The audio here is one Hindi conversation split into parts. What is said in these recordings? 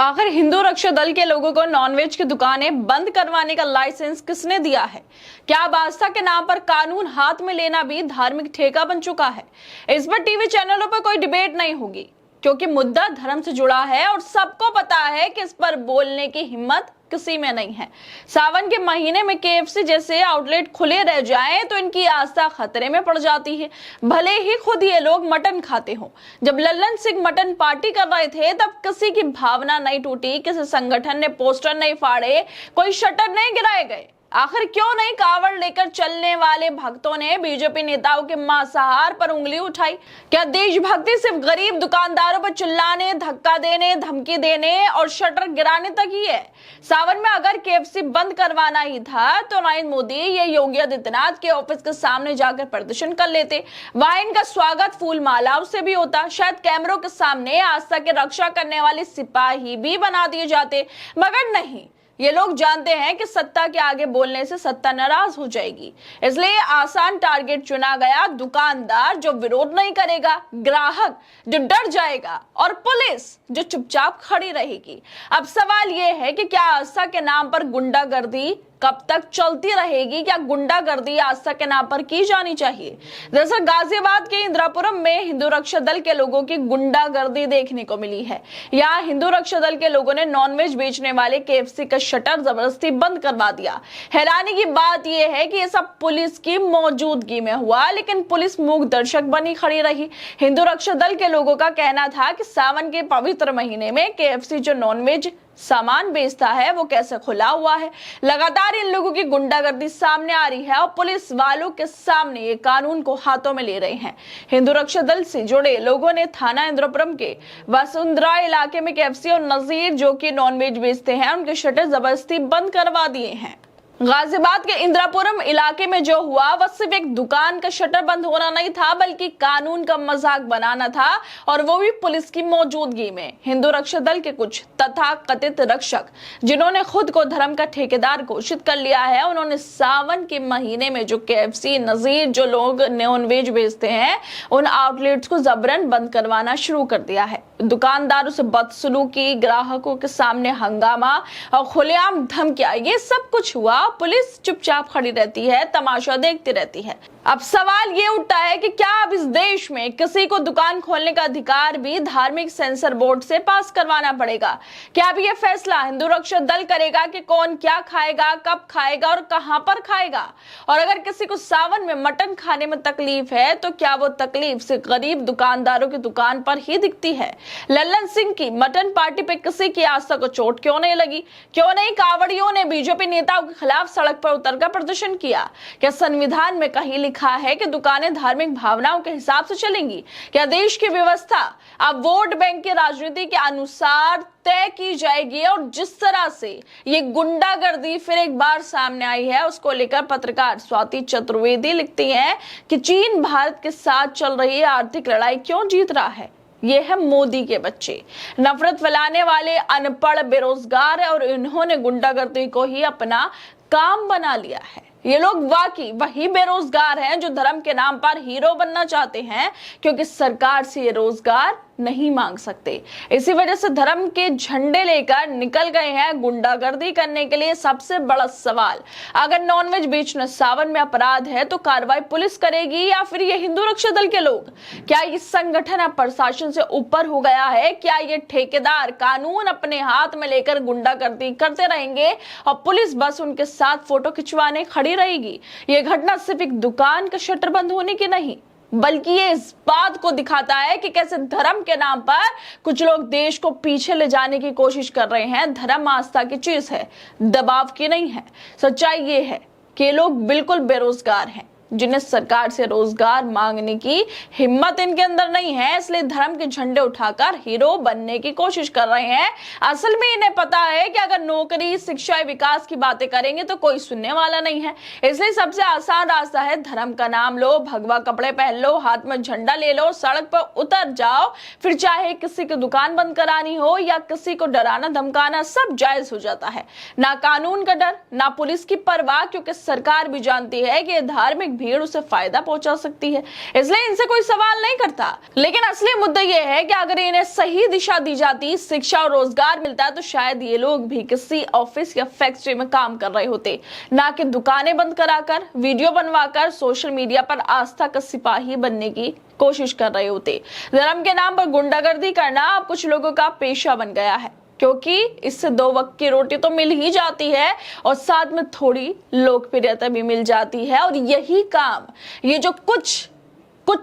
आखिर हिंदू रक्षा दल के लोगों को नॉनवेज की दुकानें बंद करवाने का लाइसेंस किसने दिया है? क्या अब आस्था के नाम पर कानून हाथ में लेना भी धार्मिक ठेका बन चुका है? इस पर टीवी चैनलों पर कोई डिबेट नहीं होगी, क्योंकि मुद्दा धर्म से जुड़ा है और सबको पता है कि इस पर बोलने की हिम्मत किसी में नहीं है। सावन के महीने में केएफसी जैसे आउटलेट खुले रह जाएं तो इनकी आस्था खतरे में पड़ जाती है, भले ही खुद ये लोग मटन खाते हो। जब लल्लन सिंह मटन पार्टी कर रहे थे तब किसी की भावना नहीं टूटी, किसी संगठन ने पोस्टर नहीं फाड़े, कोई शटर नहीं गिराए गए। आखिर क्यों नहीं कावड़ लेकर चलने वाले भक्तों ने बीजेपी नेताओं के मांसाहार पर उंगली उठाई? क्या देशभक्ति सिर्फ गरीब दुकानदारों पर चिल्लाने, धक्का देने, धमकी देने और शटर गिराने तक ही है? सावन में अगर केएफसी बंद करवाना ही था तो नरेंद्र मोदी या योगी आदित्यनाथ के ऑफिस के सामने जाकर प्रदर्शन कर लेते। वहां इनका स्वागत फूल मालाओं से भी होता। शायद कैमरों के सामने आस्था की रक्षा करने वाले सिपाही भी बना दिए जाते, मगर नहीं। ये लोग जानते हैं कि सत्ता के आगे बोलने से सत्ता नाराज हो जाएगी, इसलिए आसान टारगेट चुना गया। दुकानदार जो विरोध नहीं करेगा, ग्राहक जो डर जाएगा और पुलिस जो चुपचाप खड़ी रहेगी। अब सवाल यह है कि क्या आस्था के नाम पर गुंडागर्दी कब तक चलती रहेगी? क्या गुंडागर्दी आस्था के नाम पर की जानी चाहिए? दरअसल गाजियाबाद के इंद्रापुरम में हिंदू रक्षा दल के लोगों की गुंडागर्दी देखने को मिली है। यहाँ हिंदू रक्षा दल के लोगों ने नॉनवेज बेचने वाले केएफसी का शटर जबरदस्ती बंद करवा दिया। हैरानी की बात यह है कि यह सब पुलिस की मौजूदगी में हुआ, लेकिन पुलिस मूक दर्शक बनी खड़ी रही। हिंदू रक्षा दल के लोगों का कहना था कि सावन के पवित्र महीने में केएफसी जो नॉनवेज सामान बेचता है वो कैसे खुला हुआ है। लगातार इन लोगों की गुंडागर्दी सामने आ रही है और पुलिस वालों के सामने ये कानून को हाथों में ले रहे हैं। हिंदू रक्षा दल से जुड़े लोगों ने थाना इंद्रपुरम के वसुंधरा इलाके में केएफसी और नजीर जो कि नॉनवेज बेचते हैं उनके शटर जबरदस्ती बंद करवा दिए हैं। गाजियाबाद के इंद्रापुरम इलाके में जो हुआ वह सिर्फ एक दुकान का शटर बंद होना नहीं था, बल्कि कानून का मजाक बनाना था, और वो भी पुलिस की मौजूदगी में। हिंदू रक्षा दल के कुछ तथाकथित रक्षक जिन्होंने खुद को धर्म का ठेकेदार घोषित कर लिया है, उन्होंने सावन के महीने में जो केएफसी, नजीर जो लोग नॉनवेज बेचते हैं उन आउटलेट्स को जबरन बंद करवाना शुरू कर दिया है। दुकानदारों से बदसलूकी, ग्राहकों के सामने हंगामा और खुलेआम धमकियां, ये सब कुछ हुआ। पुलिस चुपचाप खड़ी रहती है, तमाशा देखती रहती है। अब सवाल ये उठता है कि क्या अब इस देश में किसी को दुकान खोलने का अधिकार भी धार्मिक सेंसर बोर्ड से पास करवाना पड़ेगा? क्या अब ये फैसला हिंदू रक्षा दल करेगा कि कौन क्या खाएगा, कब खाएगा और कहां पर खाएगा? और अगर किसी को सावन में मटन खाने में तकलीफ है तो क्या वो तकलीफ सिर्फ गरीब दुकानदारों की दुकान पर ही दिखती है? लल्लन सिंह की मटन पार्टी पे किसी की आस्था को चोट क्यों नहीं लगी? क्यों नहीं कावड़ियों ने बीजेपी नेताओं के खिलाफ सड़क पर उतरकर प्रदर्शन किया? क्या संविधान में कहीं लिखा है कि दुकानें धार्मिक भावनाओं के हिसाब से चलेंगी? क्या देश की व्यवस्था अब वोट बैंक की राजनीति के अनुसार तय की जाएगी? और जिस तरह से ये गुंडागर्दी फिर एक बार सामने आई है, उसको लेकर पत्रकार स्वाति चतुर्वेदी लिखती हैं कि चीन भारत के साथ चल रही आर्थिक लड़ाई क्यों जीत रहा है? ये है मोदी के बच्चे, नफरत फैलाने वाले अनपढ़ बेरोजगार, और इन्होंने गुंडागर्दी को ही अपना काम बना लिया है। ये लोग वाकई वही बेरोजगार हैं जो धर्म के नाम पर हीरो बनना चाहते हैं, क्योंकि सरकार से ये रोजगार नहीं मांग सकते। इसी वजह से धर्म के झंडे लेकर निकल गए हैं गुंडागर्दी करने के लिए। सबसे बड़ा सवाल, अगर नॉनवेज बेचना सावन में अपराध है तो कार्रवाई पुलिस करेगी या फिर ये हिंदू रक्षा दल के लोग? क्या ये संगठन अब प्रशासन से ऊपर हो गया है? क्या ये ठेकेदार कानून अपने हाथ में लेकर गुंडागर्दी करते रहेंगे और पुलिस बस उनके साथ फोटो खिंचवाने खड़ी रहेगी? ये घटना सिर्फ एक दुकान का शटर बंद होने की नहीं, बल्कि ये इस बात को दिखाता है कि कैसे धर्म के नाम पर कुछ लोग देश को पीछे ले जाने की कोशिश कर रहे हैं। धर्म आस्था की चीज है, दबाव की नहीं है। सच्चाई ये है कि लोग बिल्कुल बेरोजगार हैं, जिन्हें सरकार से रोजगार मांगने की हिम्मत इनके अंदर नहीं है, इसलिए धर्म के झंडे उठाकर हीरो बनने की कोशिश कर रहे हैं। असल में इन्हें पता है कि अगर नौकरी, शिक्षा, विकास की बातें करेंगे तो कोई सुनने वाला नहीं है, इसलिए सबसे आसान रास्ता है धर्म का नाम लो, भगवा कपड़े पहन लो, हाथ में झंडा ले लो, सड़क पर उतर जाओ, फिर चाहे किसी की दुकान बंद करानी हो या किसी को डराना धमकाना, सब जायज हो जाता है। ना कानून का डर, ना पुलिस की परवाह, क्योंकि सरकार भी जानती है कि धार्मिक भीड़ उसे फायदा पहुंचा सकती है, इसलिए इनसे कोई सवाल नहीं करता। लेकिन असली मुद्दा यह है कि अगर इन्हें सही दिशा दी जाती, शिक्षा और रोजगार मिलता तो शायद ये लोग भी किसी ऑफिस या फैक्ट्री में काम कर रहे होते, ना कि दुकानें बंद कराकर, वीडियो बनवाकर सोशल मीडिया पर आस्था का सिपाही बनने की कोशिश कर रहे होते। धर्म के नाम पर गुंडागर्दी करना अब कुछ लोगों का पेशा बन गया है, क्योंकि इससे 2 वक्त की रोटी तो मिल ही जाती है और साथ में थोड़ी लोकप्रियता भी मिल जाती है। और यही काम ये जो कुछ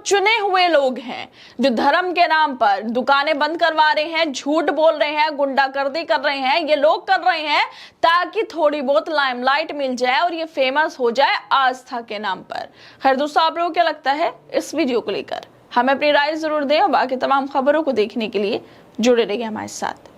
चुने हुए लोग हैं जो धर्म के नाम पर दुकानें बंद करवा रहे हैं, झूठ बोल रहे हैं, गुंडागर्दी कर रहे हैं, ये लोग कर रहे हैं ताकि थोड़ी बहुत लाइमलाइट मिल जाए और ये फेमस हो जाए आस्था के नाम पर। खैर दोस्तों, आप लोगों को क्या लगता है इस वीडियो को लेकर? हमें अपनी राय जरूर दें और बाकी तमाम खबरों को देखने के लिए जुड़े रहिए हमारे साथ।